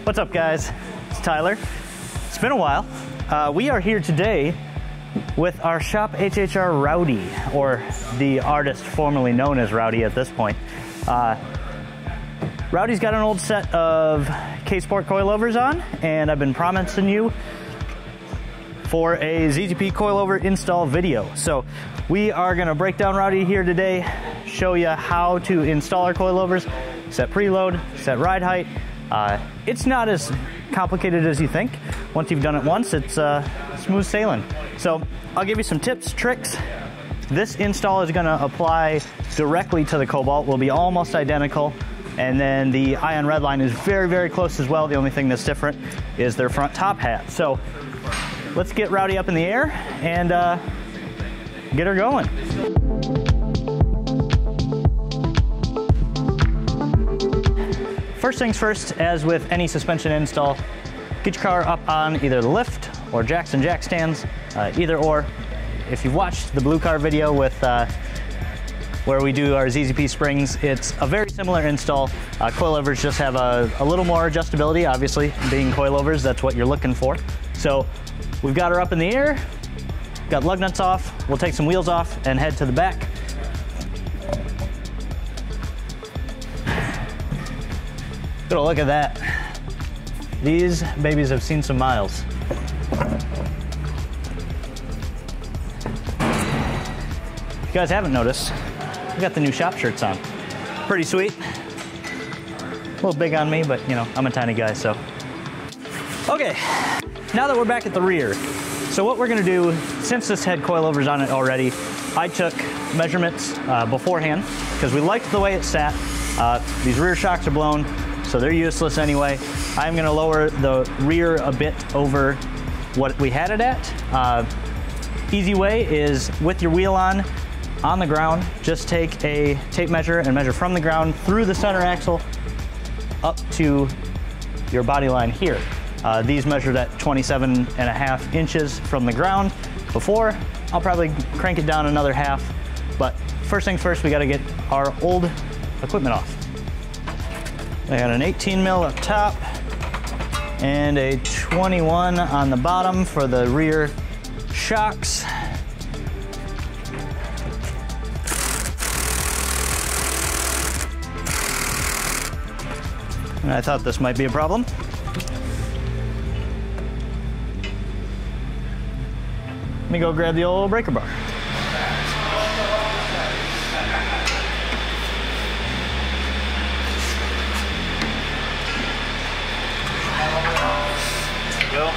What's up, guys? It's Tyler. It's been a while. We are here today with our shop HHR Rowdy, or the artist formerly known as Rowdy at this point. Rowdy's got an old set of K-Sport coilovers on, and I've been promising you for a ZZP coilover install video. So we are going to break down Rowdy here today, show you how to install our coilovers, set preload, set ride height. It's not as complicated as you think. Once you've done it once, it's smooth sailing. So I'll give you some tips, tricks. This install is going to apply directly to the Cobalt, will be almost identical. And then the Ion Redline is very, very close as well. The only thing that's different is their front top hat. So let's get Rowdy up in the air and get her going. First things first, as with any suspension install, get your car up on either the lift or jacks and jack stands, either or. If you've watched the blue car video with where we do our ZZP springs, it's a very similar install. Coilovers just have a little more adjustability, obviously, being coilovers, that's what you're looking for. So we've got her up in the air, got lug nuts off, we'll take some wheels off and head to the back. Good look at that. These babies have seen some miles. If you guys haven't noticed, we got the new shop shirts on. Pretty sweet. A little big on me, but you know, I'm a tiny guy, so. Okay, now that we're back at the rear. So what we're gonna do, since this had coilovers on it already, I took measurements beforehand, because we liked the way it sat. These rear shocks are blown, so they're useless anyway. I'm gonna lower the rear a bit over what we had it at. Easy way is with your wheel on the ground, just take a tape measure and measure from the ground through the center axle up to your body line here. These measured at 27.5 inches from the ground. Before, I'll probably crank it down another half, but first things first, we gotta get our old equipment off. I got an 18 mil up top and a 21 on the bottom for the rear shocks. And I thought this might be a problem. Let me go grab the old breaker bar. Go.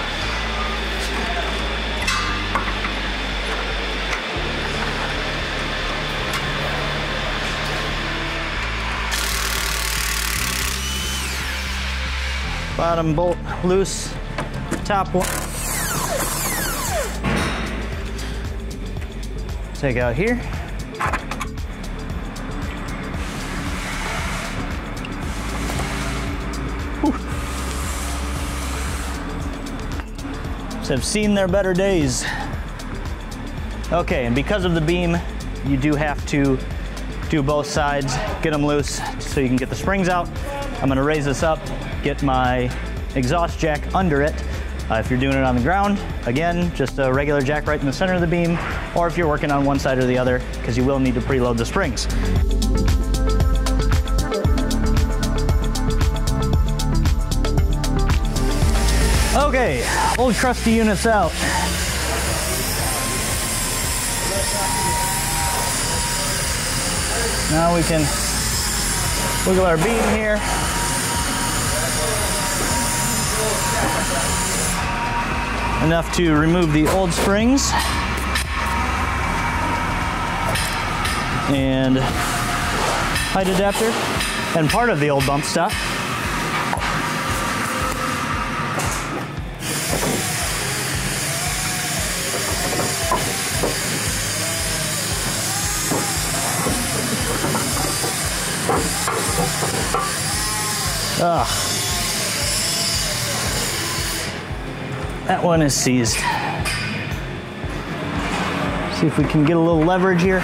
Bottom bolt loose, top one. Take out here. Have seen their better days. Okay, and because of the beam, you do have to do both sides, get them loose so you can get the springs out. I'm gonna raise this up, get my exhaust jack under it. If you're doing it on the ground, again, just a regular jack right in the center of the beam, or if you're working on one side or the other, because you will need to preload the springs. Okay, old crusty units out. Now we can wiggle our beam here. Enough to remove the old springs. And height adapter. And part of the old bump stop. That one is seized. See if we can get a little leverage here.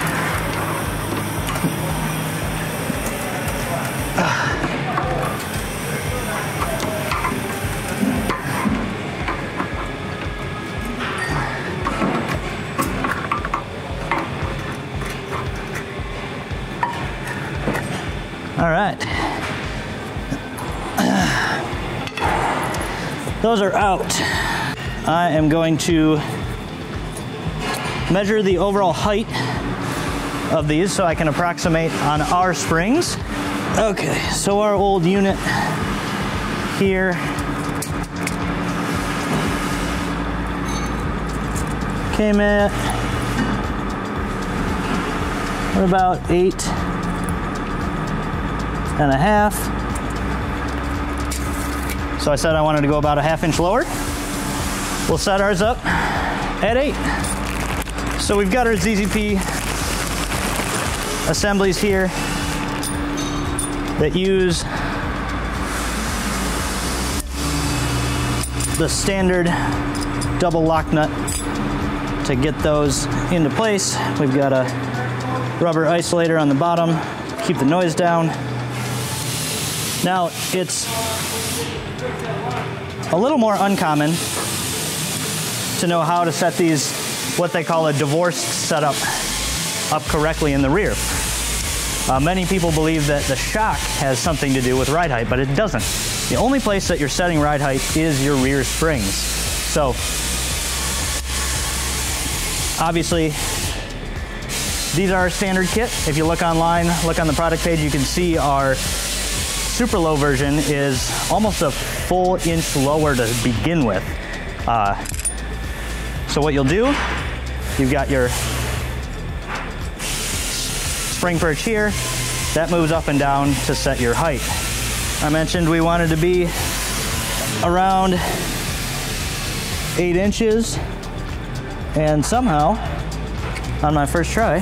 those are out. I am going to measure the overall height of these so I can approximate on our springs. Okay, so our old unit here came at about 8.5. So I said I wanted to go about a ½ inch lower. We'll set ours up at 8. So we've got our ZZP assemblies here that use the standard double lock nut to get those into place. We've got a rubber isolator on the bottom, keep the noise down. Now, it's a little more uncommon to know how to set these, what they call a divorced setup, up correctly in the rear. Many people believe that the shock has something to do with ride height, but it doesn't. The only place that you're setting ride height is your rear springs. So, obviously, these are our standard kit. If you look online, look on the product page, you can see our super low version is almost a full inch lower to begin with. So what you'll do, you've got your spring perch here, that moves up and down to set your height. I mentioned we wanted to be around 8 inches, and somehow, on my first try,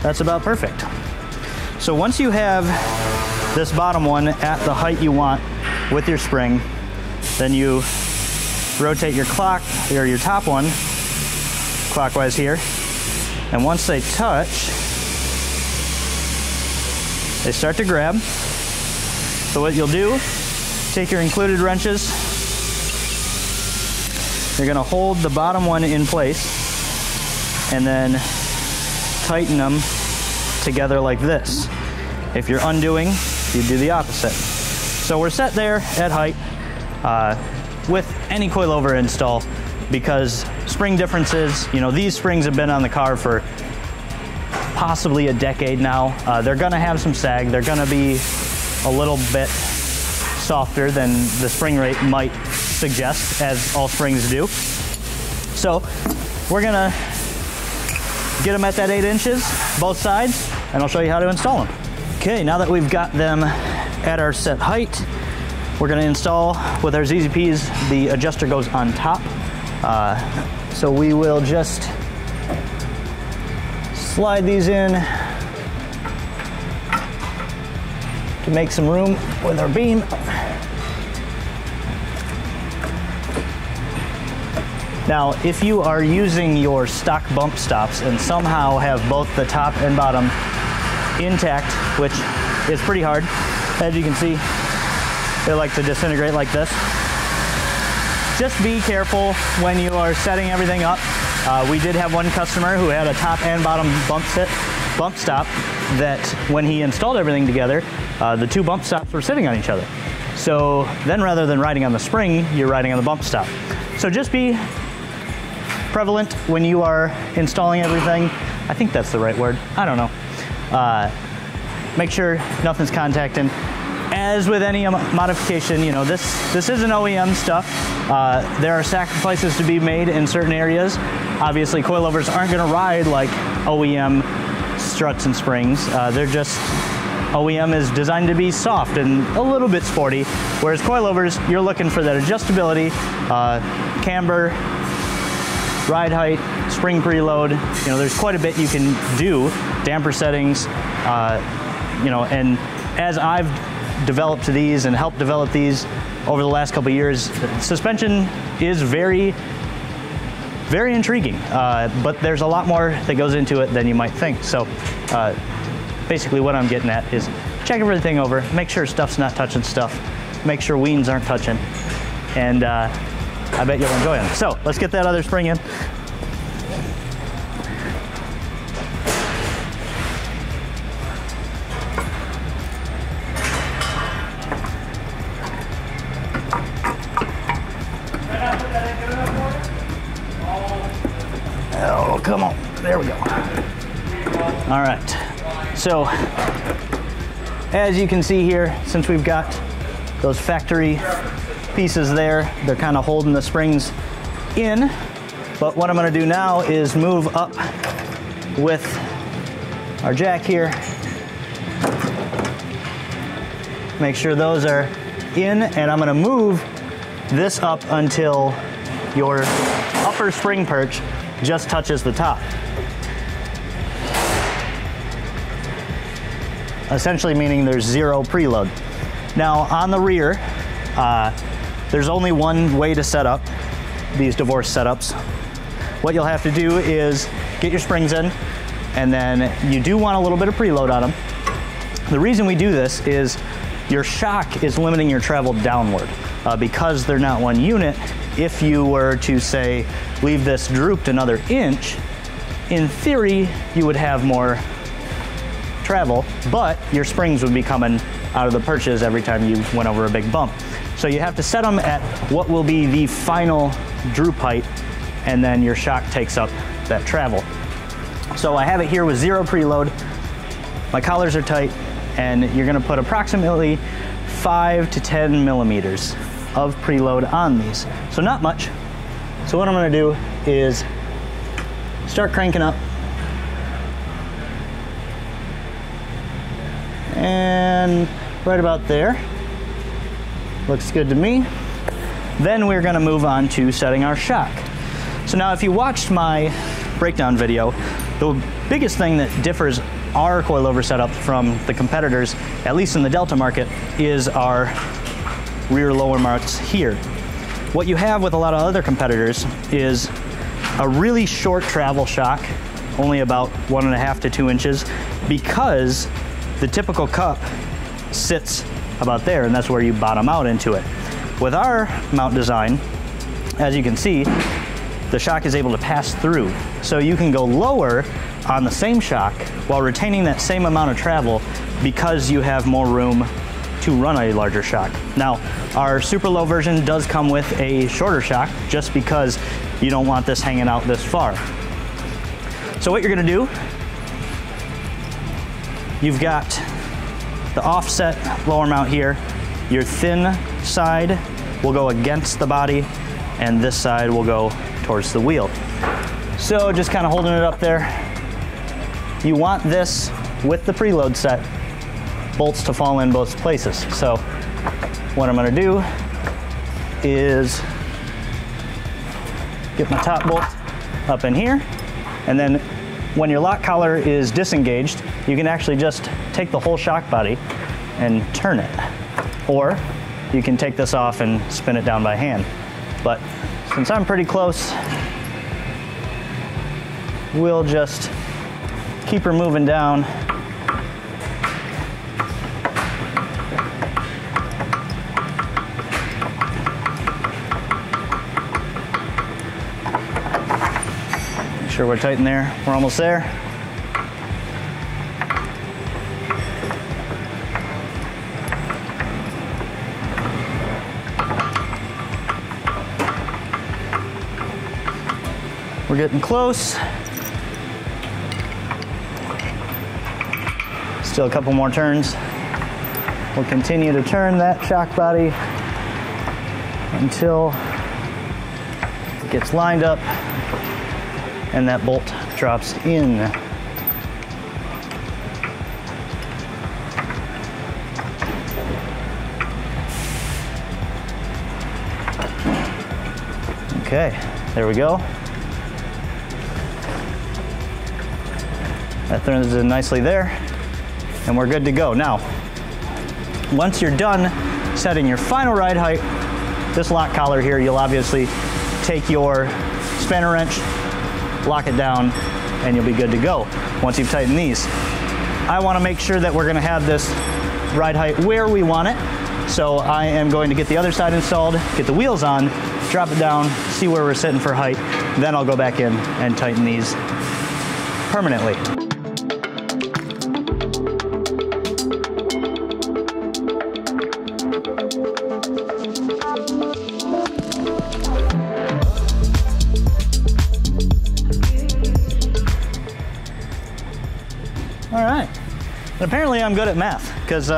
that's about perfect. So once you have this bottom one at the height you want with your spring, then you rotate your clock, or your top one, clockwise here, and once they touch, they start to grab. So what you'll do, take your included wrenches, you're gonna hold the bottom one in place and then tighten them together like this. If you're undoing, you do the opposite. So we're set there at height with any coilover install, because spring differences, you know, these springs have been on the car for possibly a decade now. They're gonna have some sag. They're gonna be a little bit softer than the spring rate might suggest, as all springs do. So we're gonna get them at that 8 inches, both sides, and I'll show you how to install them. Okay, now that we've got them at our set height, we're gonna install with our ZZPs, the adjuster goes on top. So we will just slide these in to make some room with our beam. Now, if you are using your stock bump stops and somehow have both the top and bottom intact, which is pretty hard, as you can see, they like to disintegrate like this. Just be careful when you are setting everything up. We did have one customer who had a top and bottom bump stop that when he installed everything together, the two bump stops were sitting on each other. So then rather than riding on the spring, you're riding on the bump stop. So just be prevalent when you are installing everything. I think that's the right word. I don't know. Make sure nothing's contacting. As with any modification, you know, this isn't OEM stuff. There are sacrifices to be made in certain areas. Obviously, coilovers aren't going to ride like OEM struts and springs. They're just, OEM is designed to be soft and a little bit sporty, whereas coilovers, you're looking for that adjustability, camber, ride height, spring preload. You know, there's quite a bit you can do, damper settings, you know, and as I've developed these and helped develop these over the last couple of years, suspension is very, very intriguing, but there's a lot more that goes into it than you might think. So basically what I'm getting at is check everything over, make sure stuff's not touching stuff, make sure weans aren't touching, and I bet you'll enjoy them. So let's get that other spring in. There we go. All right. So, as you can see here, since we've got those factory pieces there, they're kind of holding the springs in. But what I'm going to do now is move up with our jack here. Make sure those are in, and I'm going to move this up until your upper spring perch just touches the top. Essentially meaning there's zero preload. Now on the rear, there's only one way to set up these divorce setups. What you'll have to do is get your springs in, and then you do want a little bit of preload on them. The reason we do this is your shock is limiting your travel downward. Because they're not one unit, if you were to say, leave this drooped another inch, in theory, you would have more travel, but your springs would be coming out of the perches every time you went over a big bump. So you have to set them at what will be the final droop height, and then your shock takes up that travel. So I have it here with zero preload. My collars are tight, and you're gonna put approximately 5 to 10 millimeters of preload on these. So not much. So what I'm gonna do is start cranking up. And right about there. Looks good to me. Then we're gonna move on to setting our shock. So now if you watched my breakdown video, the biggest thing that differs our coilover setup from the competitors, at least in the Delta market, is our rear lower marks here. What you have with a lot of other competitors is a really short travel shock, only about 1.5 to 2 inches, because the typical cup sits about there, and that's where you bottom out into it. With our mount design, as you can see, the shock is able to pass through. So you can go lower on the same shock while retaining that same amount of travel because you have more room to run a larger shock. Now, our super low version does come with a shorter shock just because you don't want this hanging out this far. So what you're gonna do, you've got the offset lower mount here. Your thin side will go against the body, and this side will go towards the wheel. So just kind of holding it up there. You want this with the preload set bolts to fall in both places. So what I'm gonna do is get my top bolt up in here, and then when your lock collar is disengaged, you can actually just take the whole shock body and turn it. Or you can take this off and spin it down by hand. But since I'm pretty close, we'll just keep her moving down. Make sure we're tight in there. We're almost there. We're getting close. Still a couple more turns. We'll continue to turn that shock body until it gets lined up and that bolt drops in. Okay, there we go. That throws it nicely there, and we're good to go. Now, once you're done setting your final ride height, this lock collar here, you'll obviously take your spanner wrench, lock it down, and you'll be good to go once you've tightened these. I want to make sure that we're going to have this ride height where we want it, so I am going to get the other side installed, get the wheels on, drop it down, see where we're sitting for height, then I'll go back in and tighten these permanently. apparently I'm good at math, because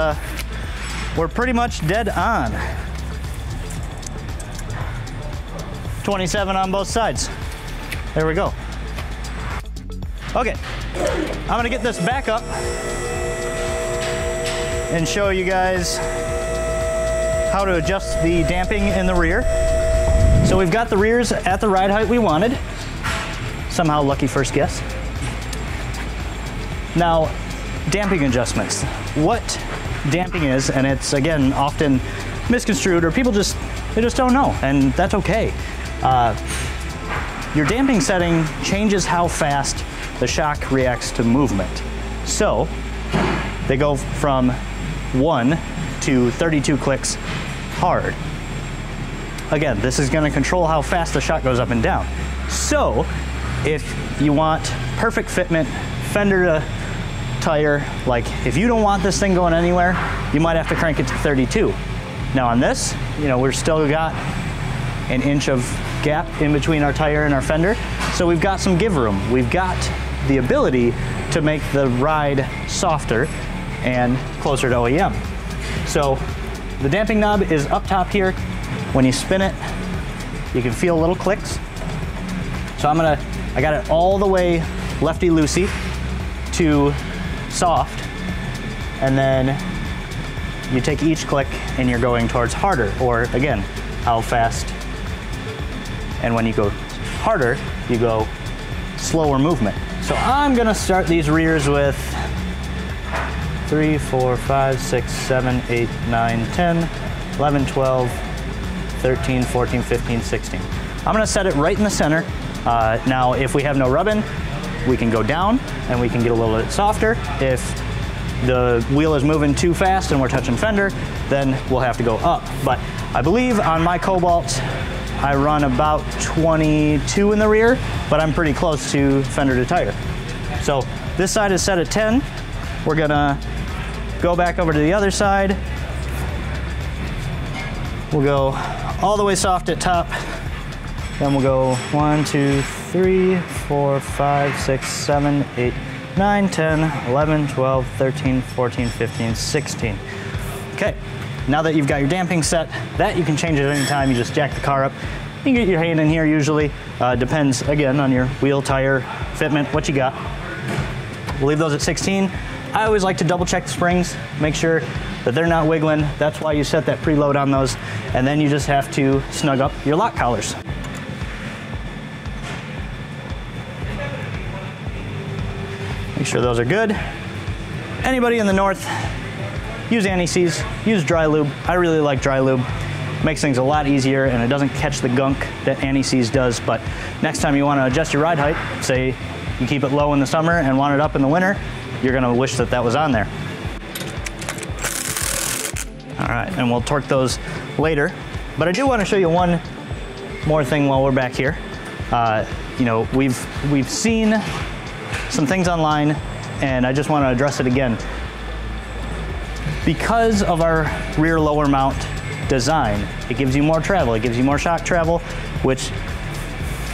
we're pretty much dead on. 27 on both sides. There we go. Okay, I'm gonna get this back up and show you guys how to adjust the damping in the rear. So we've got the rears at the ride height we wanted. Somehow lucky first guess. Now, damping adjustments. What damping is, and it's again often misconstrued, or people just don't know, and that's okay. Your damping setting changes how fast the shock reacts to movement. So they go from 1 to 32 clicks hard. Again, this is going to control how fast the shock goes up and down. So if you want perfect fitment, fender to tire, like if you don't want this thing going anywhere, you might have to crank it to 32. Now on this, you know, we're still got an inch of gap in between our tire and our fender, so we've got some give room. We've got the ability to make the ride softer and closer to OEM. So the damping knob is up top here. When you spin it, you can feel little clicks. So I got it all the way lefty-loosey to soft, and then you take each click and you're going towards harder, or again, how fast. And when you go harder, you go slower movement. So I'm gonna start these rears with 3, 4, 5, 6, 7, 8, 9, 10, 11, 12, 13, 14, 15, 16. I'm gonna set it right in the center. Now, if we have no rub-in, we can go down and we can get a little bit softer. If the wheel is moving too fast and we're touching fender, then we'll have to go up. But I believe on my Cobalt, I run about 22 in the rear, but I'm pretty close to fender to tire. So this side is set at 10. We're gonna go back over to the other side. We'll go all the way soft at top. Then we'll go 1, 2, 3, 4, 5, 6, 7, 8, 9, 10, 11, 12, 13, 14, 15, 16. Okay, now that you've got your damping set, that you can change at any time. You just jack the car up. You can get your hand in here usually. Depends, again, on your wheel, tire, fitment, what you got. We'll leave those at 16. I always like to double check the springs, make sure that they're not wiggling. That's why you set that preload on those. And then you just have to snug up your lock collars. Make sure those are good. Anybody in the north, use anti-seize, use dry lube. I really like dry lube. Makes things a lot easier and it doesn't catch the gunk that anti-seize does. But next time you want to adjust your ride height, say you keep it low in the summer and want it up in the winter, you're gonna wish that that was on there. All right, and we'll torque those later. But I do want to show you one more thing while we're back here. You know, we've seen some things online, and I just want to address it again. Because of our rear lower mount design, it gives you more travel, it gives you more shock travel, which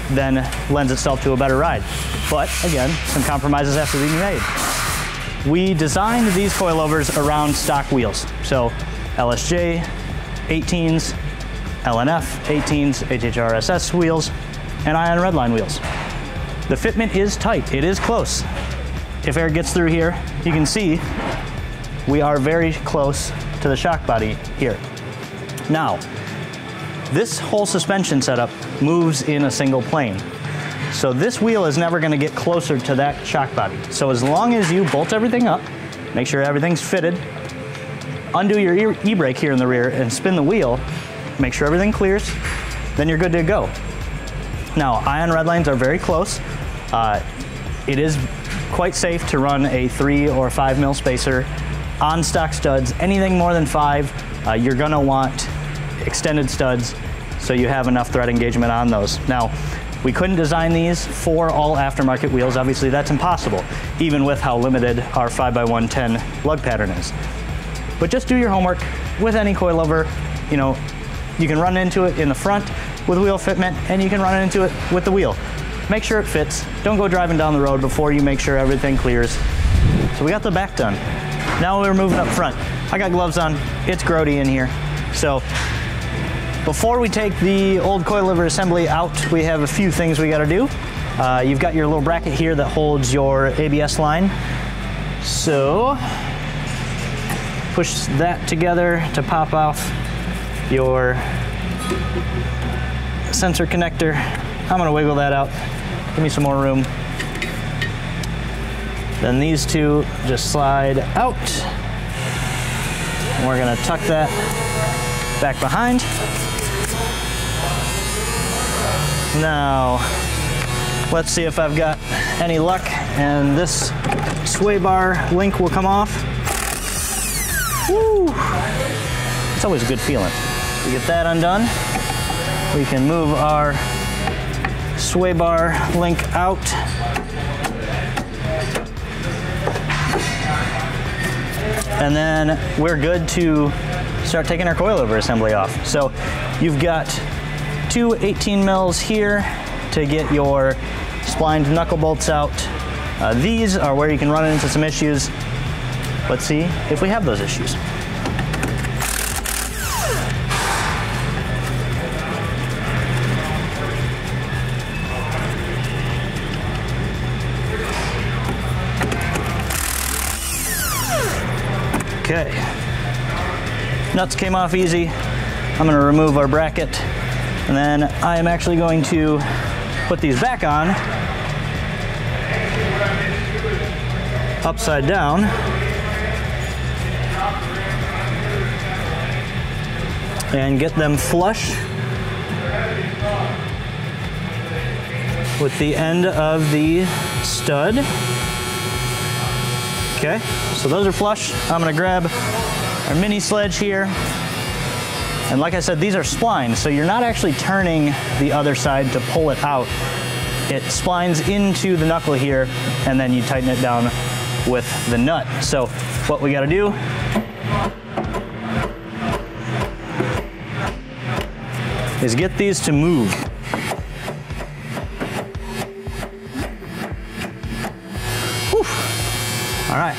then lends itself to a better ride. But again, some compromises have to be made. We designed these coilovers around stock wheels. So LSJ 18s, LNF 18s, HHR SS wheels, and Ion Redline wheels. The fitment is tight, it is close. If air gets through here, you can see we are very close to the shock body here. Now, this whole suspension setup moves in a single plane. So this wheel is never gonna get closer to that shock body. So as long as you bolt everything up, make sure everything's fitted, undo your e-brake here in the rear and spin the wheel, make sure everything clears, then you're good to go. Now, Ion Redlines are very close. It is quite safe to run a 3 or 5 mil spacer on stock studs. Anything more than 5, you're gonna want extended studs so you have enough thread engagement on those. Now, we couldn't design these for all aftermarket wheels. Obviously, that's impossible, even with how limited our 5x110 lug pattern is. But just do your homework with any coilover. You know, you can run into it in the front with wheel fitment, and you can run into it with the wheel. Make sure it fits. Don't go driving down the road before you make sure everything clears. So we got the back done. Now we're moving up front. I got gloves on, it's grody in here. So before we take the old coilover assembly out, we have a few things we gotta do. You've got your little bracket here that holds your ABS line. So push that together to pop off your sensor connector. I'm gonna wiggle that out. Give me some more room. Then these two just slide out. And we're gonna tuck that back behind. Now, let's see if I've got any luck and this sway bar link will come off. Woo! It's always a good feeling. We get that undone. We can move our sway bar link out. And then we're good to start taking our coilover assembly off. So you've got two 18 mils here to get your splined knuckle bolts out. These are where you can run into some issues. Let's see if we have those issues. Okay, nuts came off easy. I'm gonna remove our bracket, and then I am actually going to put these back on, upside down, and get them flush with the end of the stud. Okay, so those are flush. I'm gonna grab our mini sledge here. And like I said, these are splines, so you're not actually turning the other side to pull it out. It splines into the knuckle here, and then you tighten it down with the nut. So what we gotta do is get these to move. All right,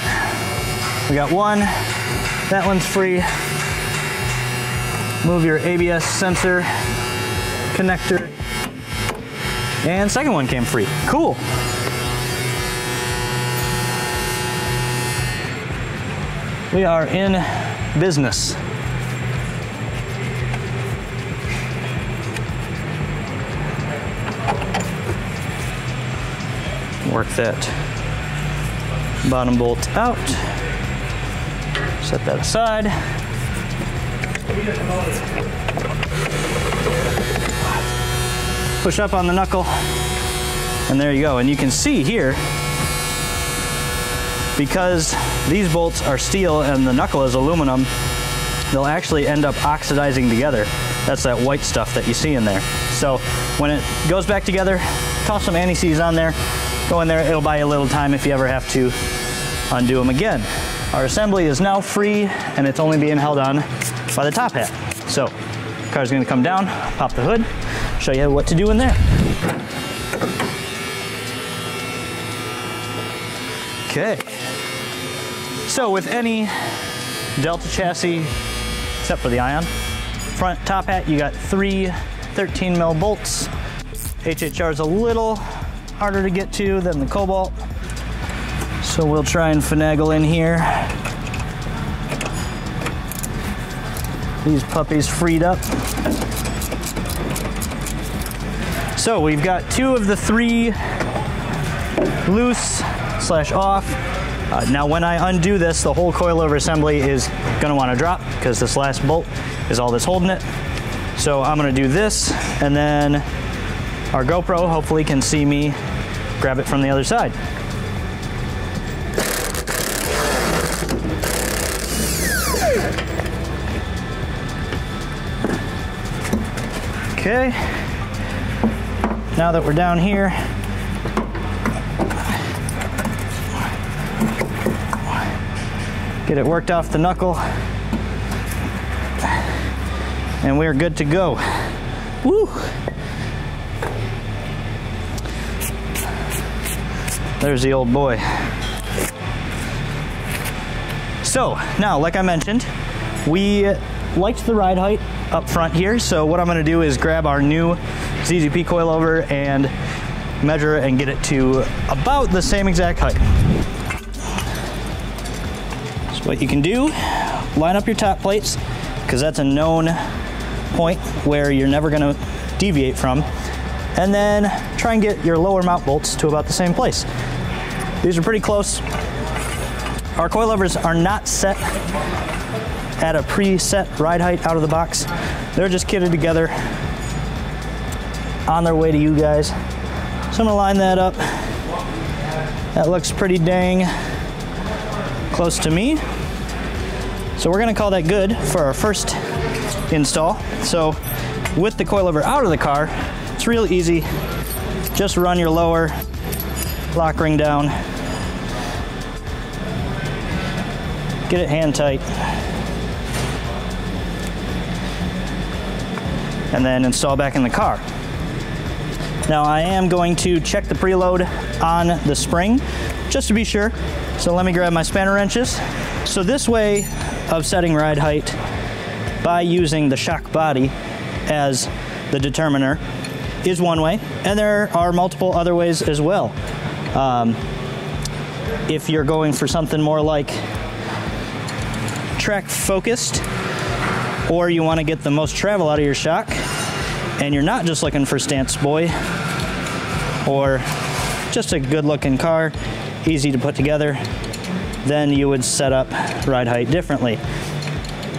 we got one, that one's free. Move your ABS sensor connector, and second one came free. Cool. We are in business. Work that bottom bolt out, set that aside. Push up on the knuckle, and there you go. And you can see here, because these bolts are steel and the knuckle is aluminum, they'll actually end up oxidizing together. That's that white stuff that you see in there. So when it goes back together, toss some anti-seize on there, go in there, it'll buy you a little time if you ever have to undo them again. Our assembly is now free, and it's only being held on by the top hat. So the car's gonna come down, pop the hood, show you what to do in there. Okay. So with any Delta chassis, except for the Ion, front top hat, you got three 13 mil bolts. HHR is a little harder to get to than the Cobalt, so we'll try and finagle in here. These puppies freed up. So we've got two of the three loose / off. Now when I undo this, the whole coilover assembly is gonna wanna drop because this last bolt is all that's holding it. So I'm gonna do this, and then our GoPro hopefully can see me grab it from the other side. Okay, now that we're down here, get it worked off the knuckle, and we're good to go. Woo! There's the old boy. So now, like I mentioned, we liked the ride height up front here. So what I'm gonna do is grab our new ZZP coilover and measure it and get it to about the same exact height. So what you can do, line up your top plates, because that's a known point where you're never gonna deviate from, and then try and get your lower mount bolts to about the same place. These are pretty close. Our coilovers are not set at a preset ride height out of the box. They're just kitted together on their way to you guys. So I'm gonna line that up. That looks pretty dang close to me. So we're gonna call that good for our first install. So with the coilover out of the car, it's real easy. Just run your lower lock ring down. Get it hand tight. And then install back in the car. Now I am going to check the preload on the spring just to be sure. So let me grab my spanner wrenches. So this way of setting ride height by using the shock body as the determiner is one way, and there are multiple other ways as well. If you're going for something more like track focused, or you want to get the most travel out of your shock and you're not just looking for stance boy or just a good looking car, easy to put together, then you would set up ride height differently.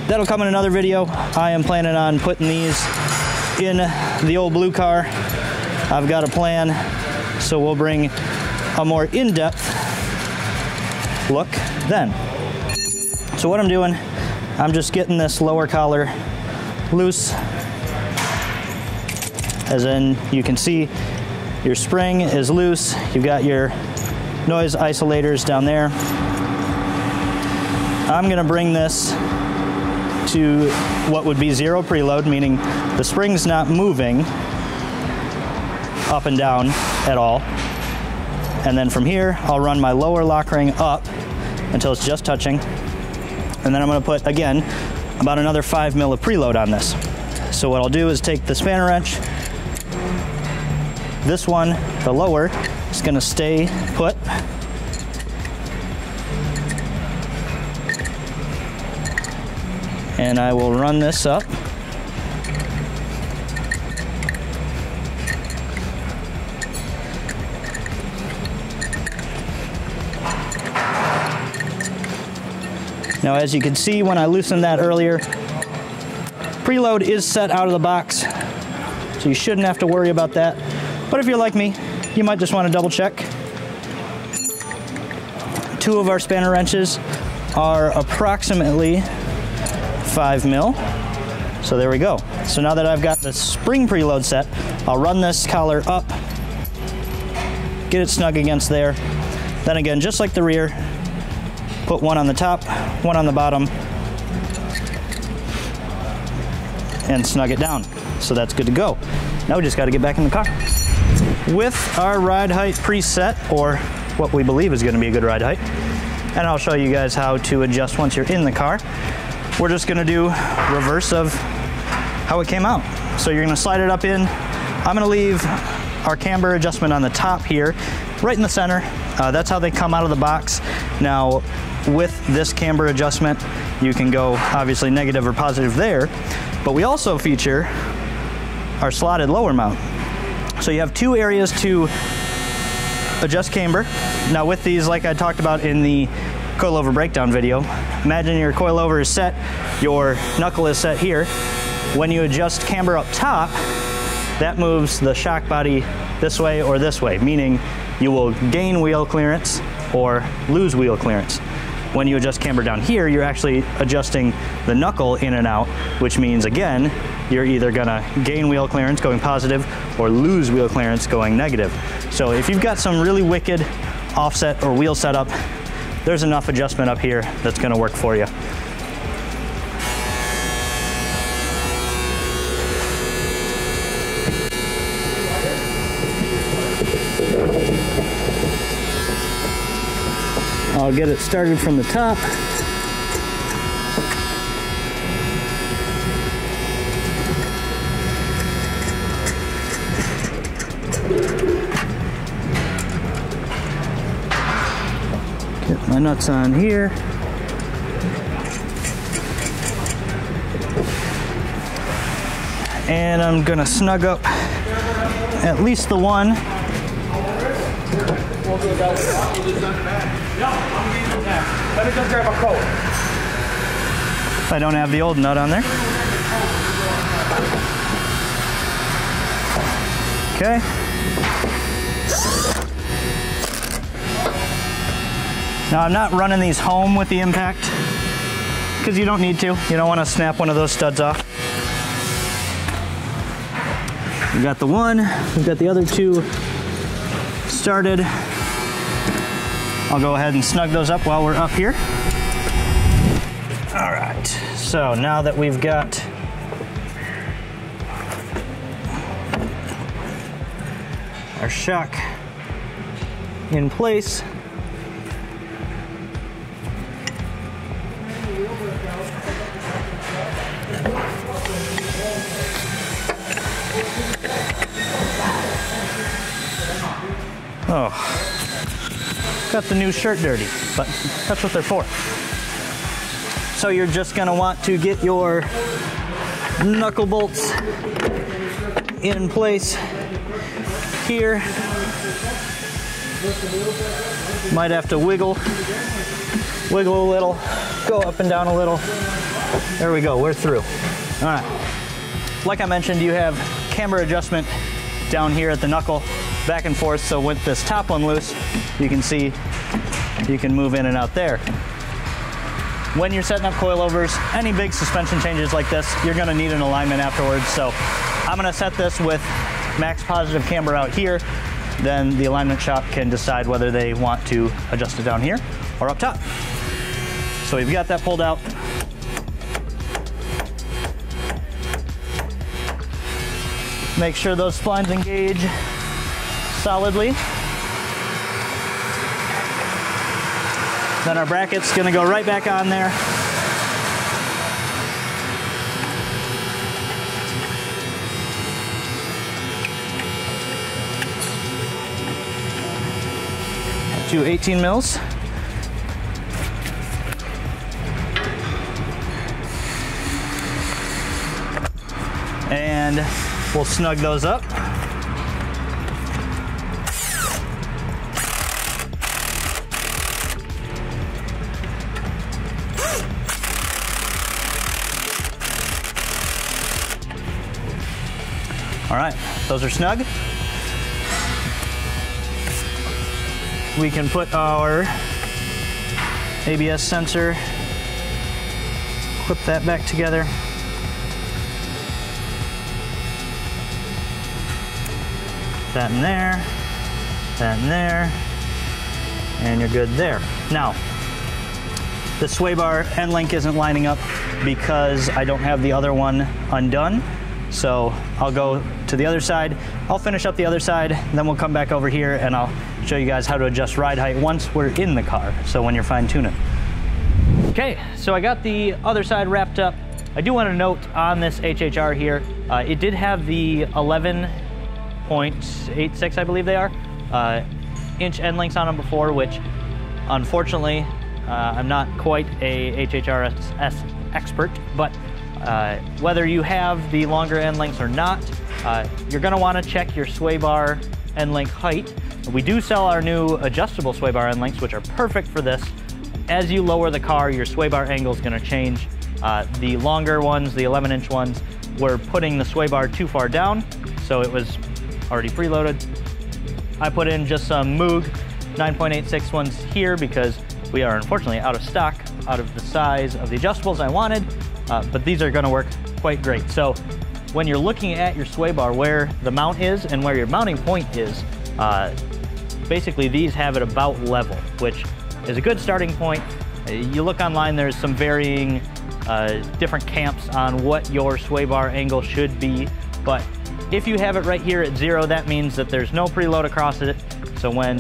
That'll come in another video. I am planning on putting these in the old blue car. I've got a plan, so we'll bring a more in-depth look then. So what I'm doing, I'm just getting this lower collar loose. As in, you can see your spring is loose. You've got your noise isolators down there. I'm gonna bring this to what would be zero preload, meaning the spring's not moving up and down at all. And then from here, I'll run my lower lock ring up until it's just touching. And then I'm gonna put, again, about another 5 mil of preload on this. So what I'll do is take the spanner wrench. This one, the lower, is gonna stay put. And I will run this up. Now, as you can see when I loosened that earlier, preload is set out of the box, so you shouldn't have to worry about that. But if you're like me, you might just want to double check. 2 of our spanner wrenches are approximately 5 mil. So there we go. So now that I've got the spring preload set, I'll run this collar up, get it snug against there. Then again, just like the rear, put one on the top, one on the bottom, and snug it down. So that's good to go. Now we just got to get back in the car. With our ride height preset, or what we believe is going to be a good ride height, and I'll show you guys how to adjust once you're in the car. We're just going to do reverse of how it came out. So you're going to slide it up in. I'm going to leave our camber adjustment on the top here, right in the center. That's how they come out of the box. Now, with this camber adjustment, you can go obviously negative or positive there, but we also feature our slotted lower mount. So you have 2 areas to adjust camber. Now with these, like I talked about in the coilover breakdown video, imagine your coilover is set, your knuckle is set here. When you adjust camber up top, that moves the shock body this way or this way, meaning you will gain wheel clearance or lose wheel clearance. When you adjust camber down here, you're actually adjusting the knuckle in and out, which means, again, you're either gonna gain wheel clearance going positive or lose wheel clearance going negative. So if you've got some really wicked offset or wheel setup, there's enough adjustment up here that's gonna work for you. I'll get it started from the top. my nuts on here. And I'm gonna snug up at least the one. If I don't have the old nut on there. Okay. Now I'm not running these home with the impact because you don't need to. You don't want to snap one of those studs off. We got the one, we've got the other two started. I'll go ahead and snug those up while we're up here. All right, so now that we've got our shock in place, got the new shirt dirty, but that's what they're for. So you're just gonna want to get your knuckle bolts in place here. Might have to wiggle a little, go up and down a little. There we go, we're through. All right. Like I mentioned, you have camber adjustment down here at the knuckle, back and forth, so with this top one loose, you can see you can move in and out there. When you're setting up coilovers, any big suspension changes like this, you're gonna need an alignment afterwards, so I'm gonna set this with max positive camber out here, then the alignment shop can decide whether they want to adjust it down here or up top. So we've got that pulled out. Make sure those splines engage solidly. Then our bracket's gonna go right back on there. To 18 mils. And we'll snug those up. All right, those are snug. We can put our ABS sensor, clip that back together. That in there, that in there, and you're good there. Now, the sway bar end link isn't lining up because I don't have the other one undone. So I'll go to the other side, I'll finish up the other side, then we'll come back over here and I'll show you guys how to adjust ride height once we're in the car, so when you're fine tuning. Okay, so I got the other side wrapped up. I do want to note on this HHR here, it did have the 11.86, I believe they are, inch end links on them before, which unfortunately, I'm not quite a HHRS expert, but whether you have the longer end lengths or not, you're going to want to check your sway bar end length height. We do sell our new adjustable sway bar end lengths, which are perfect for this. As you lower the car, your sway bar angle is going to change. The longer ones, the 11-inch ones, were putting the sway bar too far down, so it was already preloaded. I put in just some Moog 9.86 ones here because we are unfortunately out of stock, out of the size of the adjustables I wanted. But these are going to work quite great. So when you're looking at your sway bar, where the mount is and where your mounting point is, basically these have it about level, which is a good starting point. You look online, there's some varying different camps on what your sway bar angle should be, but if you have it right here at 0, that means that there's no preload across it. So when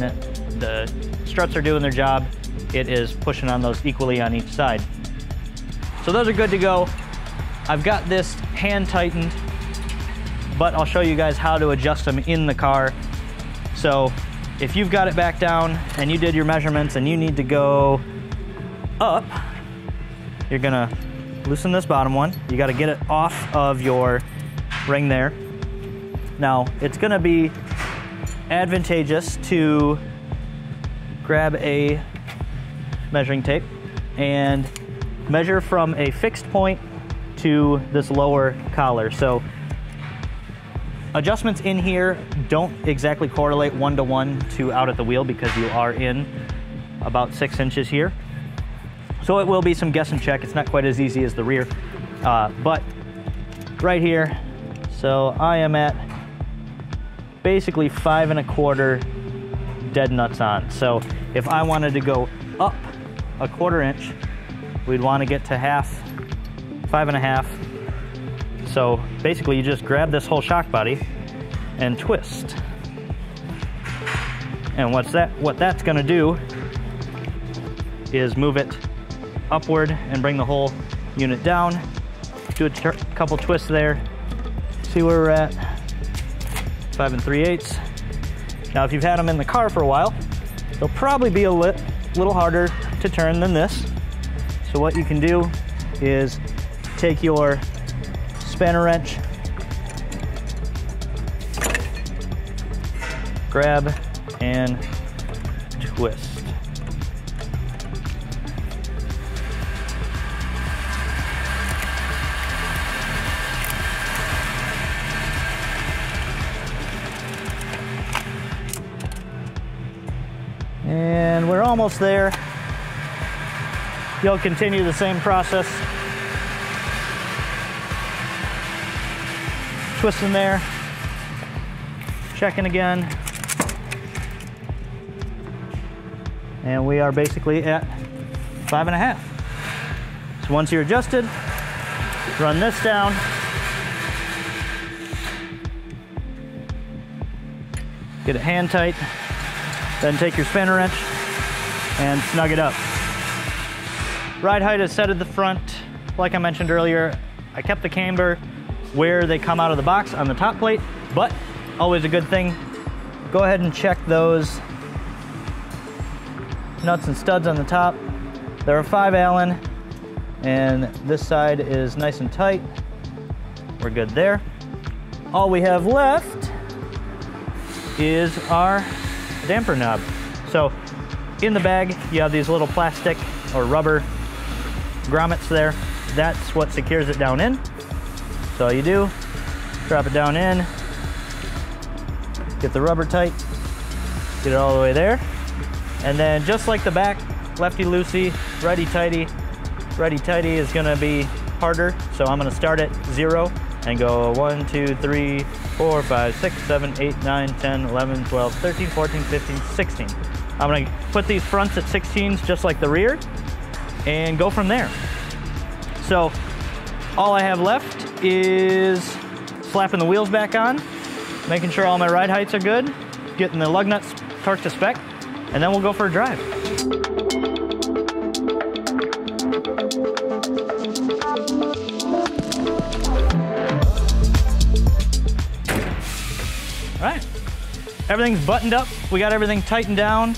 the struts are doing their job, it is pushing on those equally on each side. So those are good to go. I've got this hand tightened, but I'll show you guys how to adjust them in the car. So if you've got it back down and you did your measurements and you need to go up, you're gonna loosen this bottom one. You gotta get it off of your ring there. Now, it's gonna be advantageous to grab a measuring tape and measure from a fixed point to this lower collar. So adjustments in here don't exactly correlate one-to-one to out at the wheel because you are in about 6 inches here. So it will be some guess and check. It's not quite as easy as the rear, but right here, so I am at basically 5 1/4 dead nuts on. So if I wanted to go up 1/4 inch, we'd want to get to half, 5 1/2. So basically you just grab this whole shock body and twist. And what that's gonna do is move it upward and bring the whole unit down. Do a couple twists there. See where we're at, 5 3/8. Now if you've had them in the car for a while, they'll probably be a little harder to turn than this. So what you can do is take your spanner wrench, grab and twist. And we're almost there. You'll continue the same process. Twisting there, checking again. And we are basically at 5 1/2. So once you're adjusted, run this down. Get it hand tight. Then take your spanner wrench and snug it up. Ride height is set at the front. Like I mentioned earlier, I kept the camber where they come out of the box on the top plate, but always a good thing, go ahead and check those nuts and studs on the top. They're a 5 Allen, and this side is nice and tight. We're good there. All we have left is our damper knob. So in the bag, you have these little plastic or rubber grommets there. That's what secures it down in. So all you do, drop it down in, get the rubber tight, get it all the way there. And then just like the back, lefty-loosey, righty-tighty. Righty-tighty is gonna be harder, so I'm gonna start at 0 and go 1, 2, 3, 4, 5, 6, 7, 8, 9, 10, 11, 12, 13, 14, 15, 16. I'm gonna put these fronts at 16s just like the rear and go from there. So all I have left is slapping the wheels back on, making sure all my ride heights are good, getting the lug nuts torqued to spec, and then we'll go for a drive. All right, everything's buttoned up. We got everything tightened down.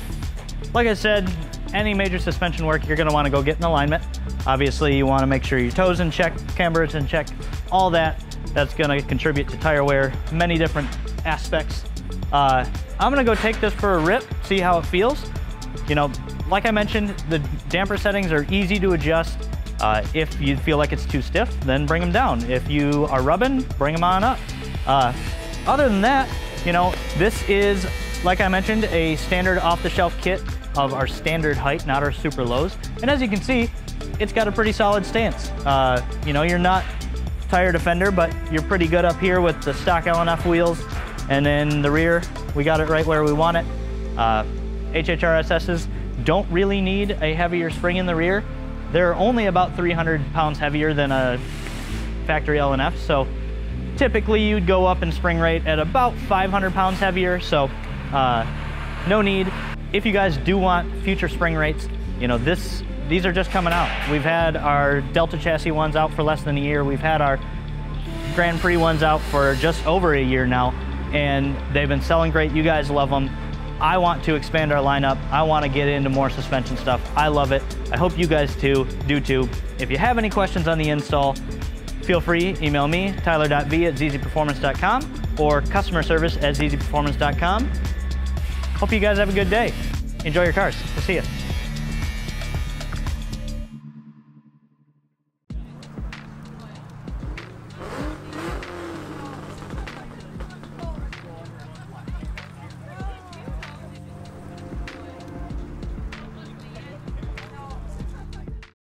Like I said, any major suspension work, you're gonna wanna go get in alignment. Obviously, you wanna make sure your toes in check, camber's in check, all that. That's gonna contribute to tire wear, many different aspects. I'm gonna go take this for a rip, see how it feels. You know, like I mentioned, the damper settings are easy to adjust. If you feel like it's too stiff, then bring them down. If you are rubbing, bring them on up. Other than that, you know, this is, like I mentioned, a standard off-the-shelf kit of our standard height, not our super lows. And as you can see, it's got a pretty solid stance. You know, you're not tire defender, but you're pretty good up here with the stock LNF wheels. And then the rear, we got it right where we want it. HHRSSs don't really need a heavier spring in the rear. They're only about 300 pounds heavier than a factory LNF. So typically you'd go up in spring rate at about 500 pounds heavier. So no need. If you guys do want future spring rates, you know, these are just coming out. We've had our Delta chassis ones out for less than a year. We've had our Grand Prix ones out for just over a year now, and they've been selling great. You guys love them. I want to expand our lineup. I want to get into more suspension stuff. I love it. I hope you guys do too. If you have any questions on the install, feel free, email me, tyler.v@zzperformance.com or customer service at zzperformance.com. Hope you guys have a good day. Enjoy your cars. We'll see you.